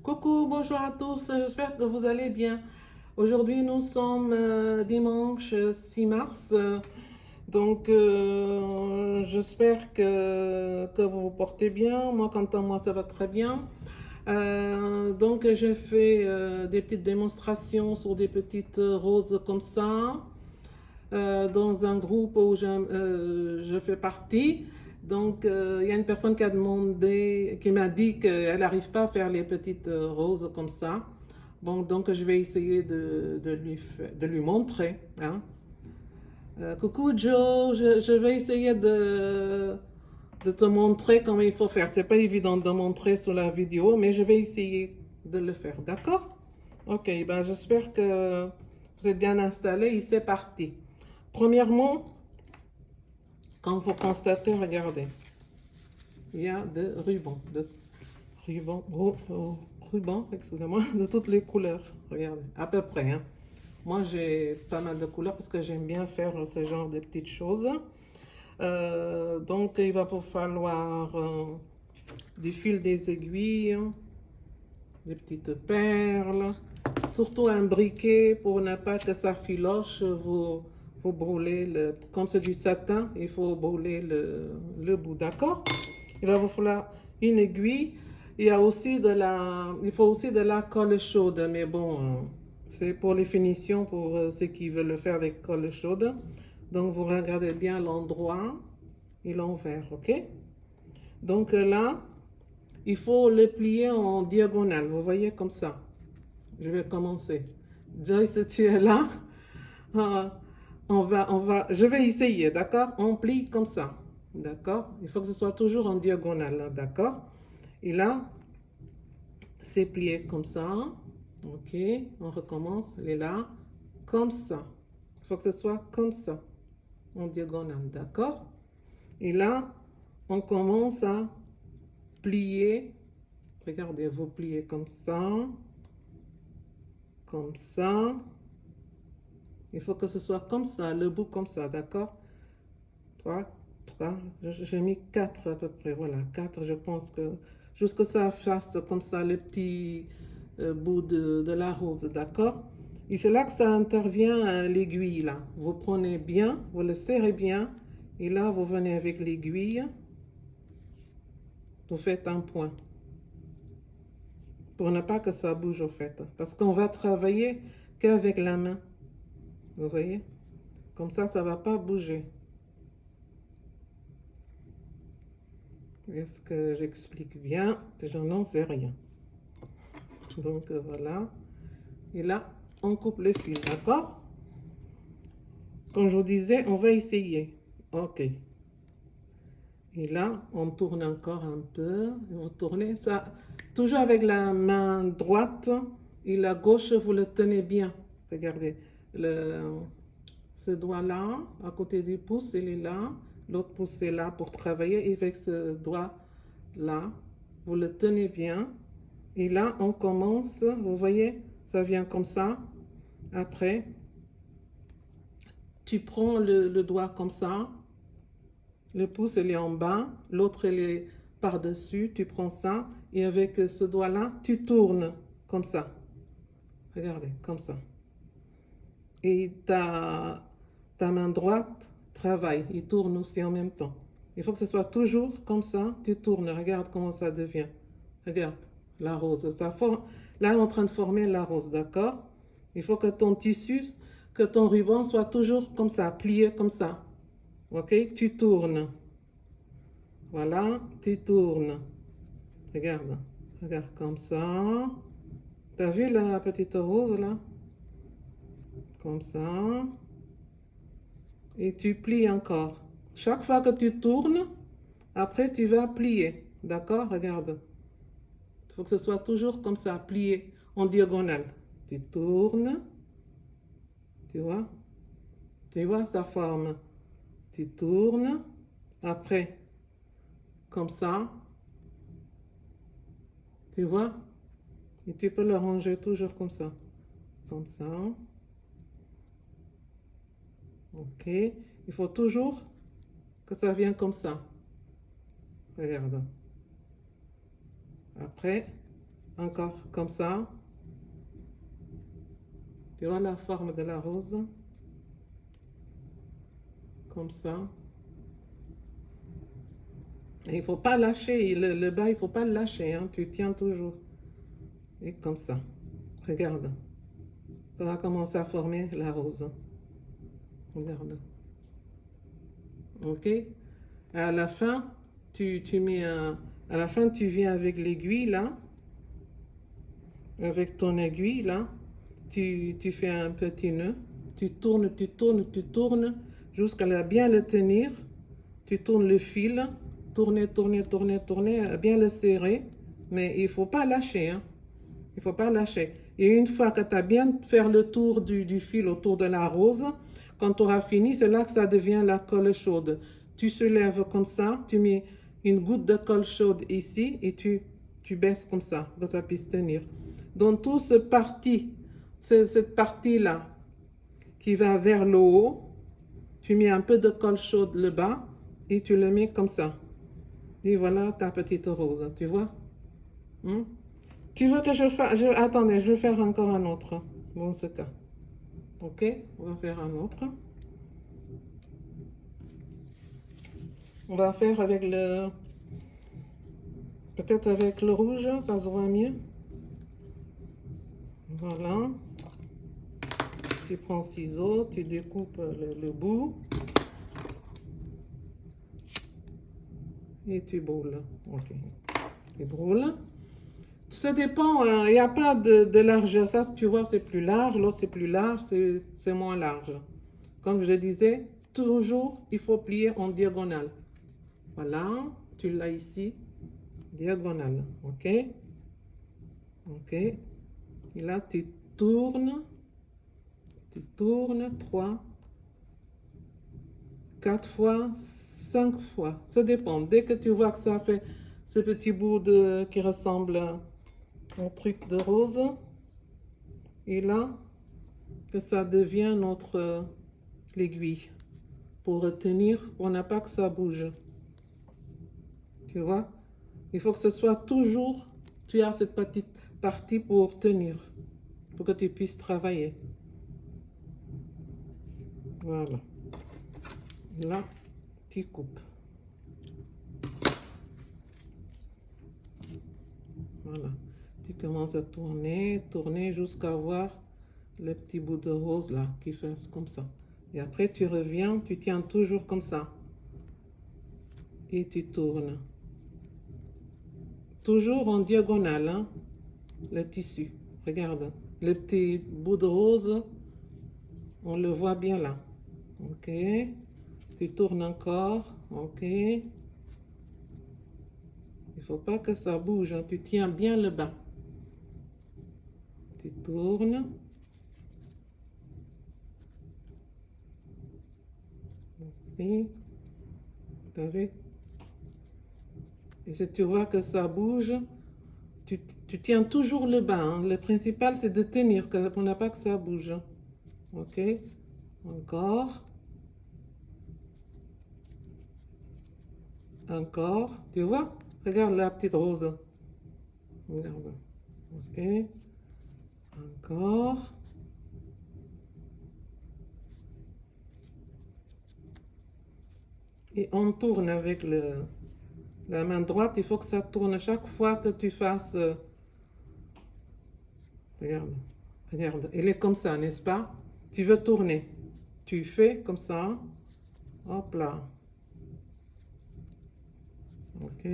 Coucou, bonjour à tous, j'espère que vous allez bien. Aujourd'hui, nous sommes dimanche 6 mars, j'espère que vous vous portez bien. Moi, quant à moi, ça va très bien. J'ai fait des petites démonstrations sur des petites roses comme ça, dans un groupe où je fais partie. Il y a une personne qui a demandé, qui m'a dit qu'elle n'arrive pas à faire les petites roses comme ça. Bon, donc je vais essayer de lui montrer, hein. Coucou Joe, je vais essayer de te montrer comment il faut faire. C'est pas évident de montrer sur la vidéo, mais je vais essayer de le faire, d'accord? Ok, ben j'espère que vous êtes bien installés et c'est parti. Premièrement, comme vous constatez, regardez, il y a rubans, excusez-moi, de toutes les couleurs. Regardez, à peu près, hein. Moi, j'ai pas mal de couleurs parce que j'aime bien faire ce genre de petites choses. Il va vous falloir des fils, des aiguilles, des petites perles, surtout un briquet pour ne pas que ça filoche. Vous brûlez, comme c'est du satin, il faut brûler le bout, d'accord? Il va vous falloir une aiguille. Il faut aussi de la colle chaude, mais bon, c'est pour les finitions, pour ceux qui veulent le faire avec colle chaude. Donc, vous regardez bien l'endroit et l'envers, ok? Là, il faut le plier en diagonale, vous voyez comme ça. Je vais commencer. Joyce, tu es là? Ah, je vais essayer, d'accord? On plie comme ça, d'accord? Il faut que ce soit toujours en diagonale, d'accord? Et là, c'est plié comme ça. Ok, on recommence. Elle est là, comme ça. Il faut que ce soit comme ça, en diagonale, d'accord? Et là, on commence à plier. Regardez, vous pliez comme ça. Comme ça. Il faut que ce soit comme ça, le bout comme ça, d'accord? 3, 3, j'ai mis 4 à peu près, voilà, 4, je pense que, jusque ça fasse comme ça le petit bout de la rose, d'accord? Et c'est là que ça intervient l'aiguille, là. Vous prenez bien, vous le serrez bien, et là, vous venez avec l'aiguille, vous faites un point, pour ne pas que ça bouge au fait, parce qu'on va travailler qu'avec la main, vous voyez? Comme ça ne va pas bouger. Est-ce que j'explique bien? Je n'en sais rien. Voilà. Et là, on coupe le fil, d'accord? Comme je vous disais, on va essayer. Ok. Et là, on tourne encore un peu. Vous tournez ça, toujours avec la main droite et la gauche, vous le tenez bien. Regardez, ce doigt-là, à côté du pouce, il est là. L'autre pouce est là pour travailler. Et avec ce doigt-là, vous le tenez bien. Et là, on commence, vous voyez, ça vient comme ça. Après, tu prends le doigt comme ça. Le pouce, il est en bas. L'autre, il est par-dessus. Tu prends ça. Et avec ce doigt-là, tu tournes comme ça. Regardez, comme ça. Et ta main droite travaille. Il tourne aussi en même temps. Il faut que ce soit toujours comme ça. Tu tournes. Regarde comment ça devient. Regarde, la rose. Là, on est en train de former la rose, d'accord? Il faut que ton tissu, que ton ruban soit toujours comme ça, plié comme ça. Ok? Tu tournes. Voilà, tu tournes. Regarde, regarde comme ça. T'as vu la petite rose là? Comme ça. Et tu plies encore. Chaque fois que tu tournes, après tu vas plier. D'accord? Regarde. Il faut que ce soit toujours comme ça, plié en diagonale. Tu tournes. Tu vois? Tu vois sa forme. Tu tournes. Après, comme ça. Tu vois? Et tu peux le ranger toujours comme ça. Comme ça. Ok. Il faut toujours que ça vienne comme ça. Regarde. Après, encore comme ça. Tu vois la forme de la rose? Comme ça. Et il ne faut pas lâcher, le bas, il ne faut pas le lâcher, hein. Tu tiens toujours. Et comme ça. Regarde. Ça va commencer à former la rose. Regarde. Ok? À la fin, tu mets à la fin, tu viens avec l'aiguille là. Avec ton aiguille là. Tu fais un petit nœud. Tu tournes, tu tournes, tu tournes jusqu'à bien le tenir. Tu tournes le fil. Tourner, tourner, tourner, tourner. Bien le serrer. Mais il ne faut pas lâcher, hein. Il ne faut pas lâcher. Et une fois que tu as bien fait le tour du fil autour de la rose, quand tu auras fini, c'est là que ça devient la colle chaude. Tu soulèves comme ça, tu mets une goutte de colle chaude ici et tu baisses comme ça, pour que ça puisse tenir. Dans toute cette partie-là qui va vers le haut, tu mets un peu de colle chaude le bas et tu le mets comme ça. Et voilà ta petite rose, tu vois? Tu veux que je fasse... Attendez, je vais faire encore un autre dans ce cas. Ok, on va faire un autre. On va faire avec le... Peut-être avec le rouge, ça se voit mieux. Voilà. Tu prends le ciseau, tu découpes le bout. Et tu brûles. Ok. Tu brûles. Ça dépend, il n'y a pas de largeur. Ça, tu vois, c'est plus large. L'autre, c'est plus large, c'est moins large. Comme je disais, toujours, il faut plier en diagonale. Voilà, tu l'as ici, diagonale. Ok? Ok. Et là, tu tournes 3, 4 fois, 5 fois. Ça dépend. Dès que tu vois que ça fait ce petit bout qui ressemble au truc de rose, et là, que ça devient notre l'aiguille pour retenir, pour ne pas que ça bouge. Tu vois? Il faut que ce soit toujours, tu as cette petite partie pour tenir, pour que tu puisses travailler. Voilà. Là, tu coupes. Voilà. Tu commences à tourner, tourner jusqu'à voir le petit bout de rose là qui fait comme ça. Et après, tu reviens, tu tiens toujours comme ça. Et tu tournes. Toujours en diagonale, hein, le tissu. Regarde, le petit bout de rose, on le voit bien là. Ok. Tu tournes encore. Ok. Il ne faut pas que ça bouge, hein. Tu tiens bien le bas. Tu tournes. Ici. Tu as vu? Et si tu vois que ça bouge, tu tiens toujours le bas, hein. Le principal, c'est de tenir, pour ne pas que ça bouge. Ok. Encore. Encore. Tu vois? Regarde la petite rose. Regarde. Ok. Encore. Et on tourne avec la main droite. Il faut que ça tourne chaque fois que tu fasses. Regarde. Regarde. Elle est comme ça, n'est-ce pas? Tu veux tourner. Tu fais comme ça. Hop là. Ok.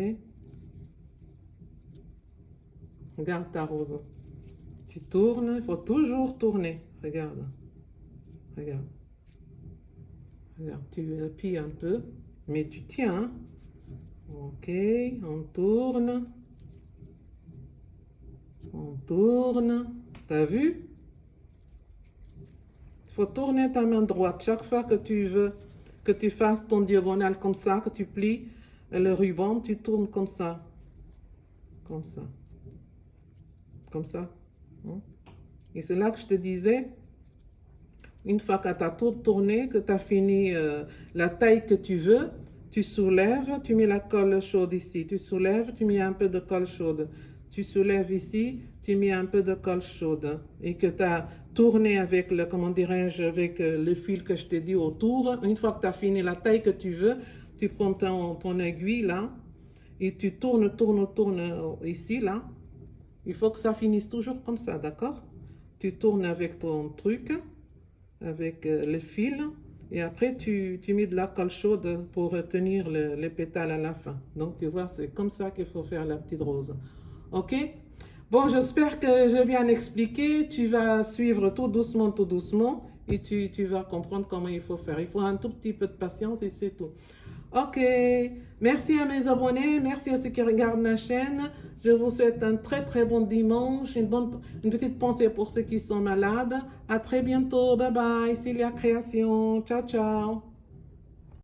Regarde ta rose. Tu tournes, il faut toujours tourner. Regarde. Regarde. Regarde, tu appuies un peu, mais tu tiens. Hein. Ok, on tourne. On tourne. T'as vu? Il faut tourner ta main droite. Chaque fois que tu veux que tu fasses ton diagonale comme ça, que tu plies le ruban, tu tournes comme ça. Comme ça. Comme ça. Et c'est là que je te disais, une fois que tu as tout tourné, que tu as fini la taille que tu veux, tu soulèves, tu mets la colle chaude ici. Tu soulèves, tu mets un peu de colle chaude. tu soulèves ici, tu mets un peu de colle chaude et que tu as tourné avec le, comment dirais-je, avec le fil que je t'ai dit autour. Une fois que tu as fini la taille que tu veux, tu prends ton aiguille là et tu tournes ici là. Il faut que ça finisse toujours comme ça, d'accord? Tu tournes avec ton truc, avec le fil. Et après, tu mets de la colle chaude pour retenir les pétales à la fin. Donc, tu vois, c'est comme ça qu'il faut faire la petite rose. OK? Bon, j'espère que j'ai bien expliqué. Tu vas suivre tout doucement. Et tu vas comprendre comment il faut faire. Il faut un tout petit peu de patience et c'est tout. OK. Merci à mes abonnés. Merci à ceux qui regardent ma chaîne. Je vous souhaite un très bon dimanche. Une petite pensée pour ceux qui sont malades. À très bientôt. Bye bye. Célia Création. Ciao.